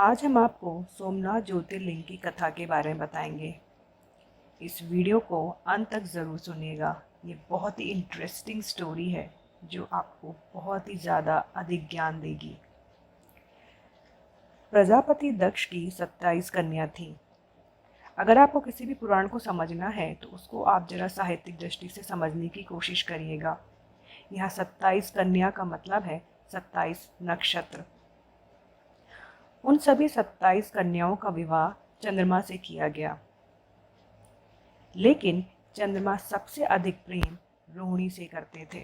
आज हम आपको सोमनाथ ज्योतिर्लिंग की कथा के बारे में बताएंगे। इस वीडियो को अंत तक ज़रूर सुनिएगा। ये बहुत ही इंटरेस्टिंग स्टोरी है जो आपको बहुत ही ज़्यादा अधिक ज्ञान देगी। प्रजापति दक्ष की 27 कन्या थी। अगर आपको किसी भी पुराण को समझना है तो उसको आप जरा साहित्यिक दृष्टि से समझने की कोशिश करिएगा। यहाँ 27 कन्या का मतलब है 27 नक्षत्र। उन सभी 27 कन्याओं का विवाह चंद्रमा से किया गया, लेकिन चंद्रमा सबसे अधिक प्रेम रोहिणी से करते थे।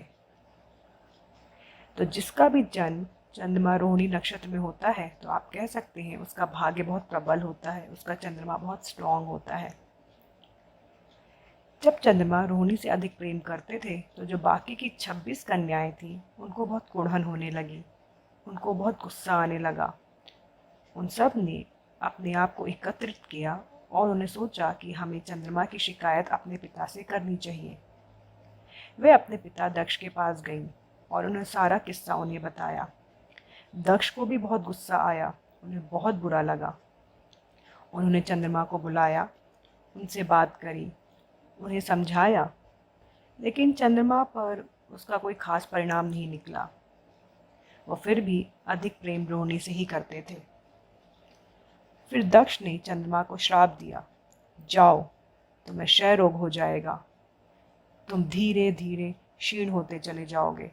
तो जिसका भी जन्म चंद्रमा रोहिणी नक्षत्र में होता है तो आप कह सकते हैं उसका भाग्य बहुत प्रबल होता है, उसका चंद्रमा बहुत स्ट्रांग होता है। जब चंद्रमा रोहिणी से अधिक प्रेम करते थे तो जो बाकी की 26 कन्याएं थीं उनको बहुत कुढ़न होने लगी, उनको बहुत गुस्सा आने लगा। उन सब ने अपने आप को एकत्रित किया और उन्हें सोचा कि हमें चंद्रमा की शिकायत अपने पिता से करनी चाहिए। वे अपने पिता दक्ष के पास गईं और उन्हें सारा किस्सा उन्हें बताया। दक्ष को भी बहुत गुस्सा आया, उन्हें बहुत बुरा लगा। उन्होंने चंद्रमा को बुलाया, उनसे बात करी, उन्हें समझाया, लेकिन चंद्रमा पर उसका कोई खास परिणाम नहीं निकला। वो फिर भी अधिक प्रेम रोहिणी से ही करते थे। फिर दक्ष ने चंद्रमा को श्राप दिया, जाओ, तुम्हें क्षय रोग हो जाएगा, तुम धीरे धीरे क्षीण होते चले जाओगे।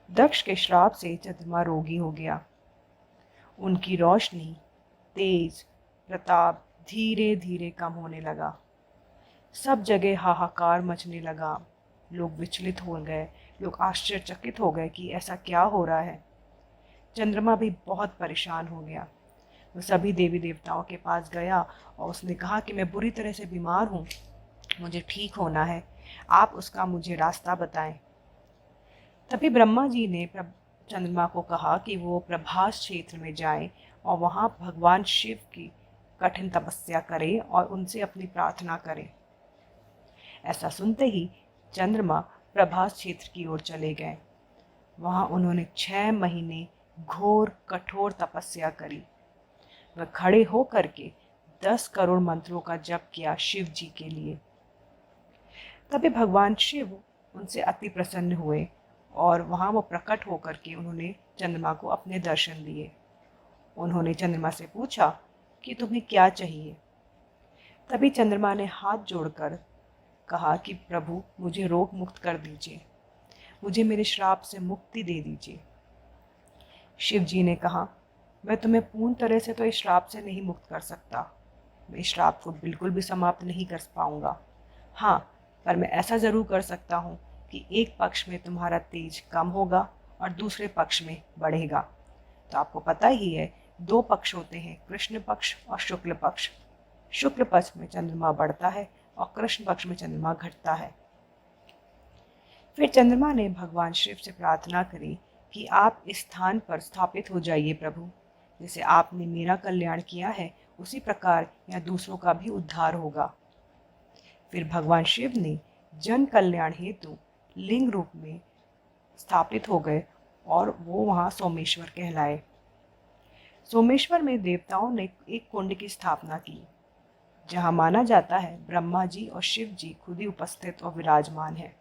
दक्ष के श्राप से चंद्रमा रोगी हो गया। उनकी रोशनी, तेज, प्रताप धीरे धीरे कम होने लगा। सब जगह हाहाकार मचने लगा। लोग विचलित हो गए, लोग आश्चर्यचकित हो गए कि ऐसा क्या हो रहा है। चंद्रमा भी बहुत परेशान हो गया। वो सभी देवी देवताओं के पास गया और उसने कहा कि मैं बुरी तरह से बीमार हूँ, मुझे ठीक होना है, आप उसका मुझे रास्ता बताएं। तभी ब्रह्मा जी ने चंद्रमा को कहा कि वो प्रभास क्षेत्र में जाए और वहाँ भगवान शिव की कठिन तपस्या करें और उनसे अपनी प्रार्थना करें। ऐसा सुनते ही चंद्रमा प्रभास क्षेत्र की ओर चले गए। वहाँ उन्होंने 6 महीने घोर कठोर तपस्या करी। वह खड़े होकर के 10 करोड़ मंत्रों का जप किया शिव जी के लिए। तभी भगवान शिव उनसे अति प्रसन्न हुए और वहाँ वो प्रकट होकर के उन्होंने चंद्रमा को अपने दर्शन दिए। उन्होंने चंद्रमा से पूछा कि तुम्हें क्या चाहिए। तभी चंद्रमा ने हाथ जोड़कर कहा कि प्रभु, मुझे रोग मुक्त कर दीजिए, मुझे मेरे श्राप से मुक्ति दे दीजिए। शिव जी ने कहा, मैं तुम्हें पूर्ण तरह से तो इस श्राप से नहीं मुक्त कर सकता, मैं इस श्राप को बिल्कुल भी समाप्त नहीं कर पाऊंगा। हाँ, पर मैं ऐसा ज़रूर कर सकता हूँ कि एक पक्ष में तुम्हारा तेज कम होगा और दूसरे पक्ष में बढ़ेगा। तो आपको पता ही है, 2 पक्ष होते हैं, कृष्ण पक्ष और शुक्ल पक्ष। शुक्ल पक्ष में चंद्रमा बढ़ता है और कृष्ण पक्ष में चंद्रमा घटता है। फिर चंद्रमा ने भगवान शिव से प्रार्थना करी कि आप इस स्थान पर स्थापित हो जाइए प्रभु, जैसे आपने मेरा कल्याण किया है उसी प्रकार यहाँ दूसरों का भी उद्धार होगा। फिर भगवान शिव ने जन कल्याण हेतु लिंग रूप में स्थापित हो गए और वो वहाँ सोमेश्वर कहलाए। सोमेश्वर में देवताओं ने एक कुंड की स्थापना की, जहाँ माना जाता है ब्रह्मा जी और शिव जी खुद ही उपस्थित और विराजमान है।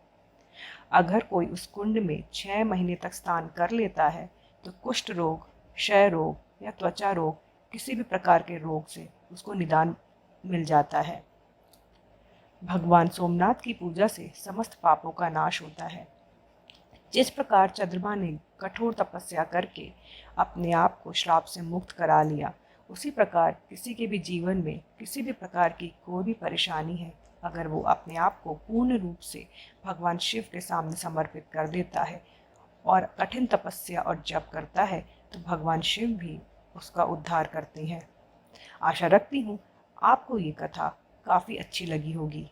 अगर कोई उस कुंड में 6 महीने तक स्नान कर लेता है तो कुष्ठ रोग, क्षय रोग या त्वचा रोग, किसी भी प्रकार के रोग से उसको निदान मिल जाता है। भगवान सोमनाथ की पूजा से समस्त पापों का नाश होता है। जिस प्रकार चंद्रमा ने कठोर तपस्या करके अपने आप को श्राप से मुक्त करा लिया, उसी प्रकार किसी के भी जीवन में किसी भी प्रकार की कोई भी परेशानी है, अगर वो अपने आप को पूर्ण रूप से भगवान शिव के सामने समर्पित कर देता है और कठिन तपस्या और जप करता है, तो भगवान शिव भी उसका उद्धार करते हैं। आशा रखती हूँ आपको ये कथा काफ़ी अच्छी लगी होगी।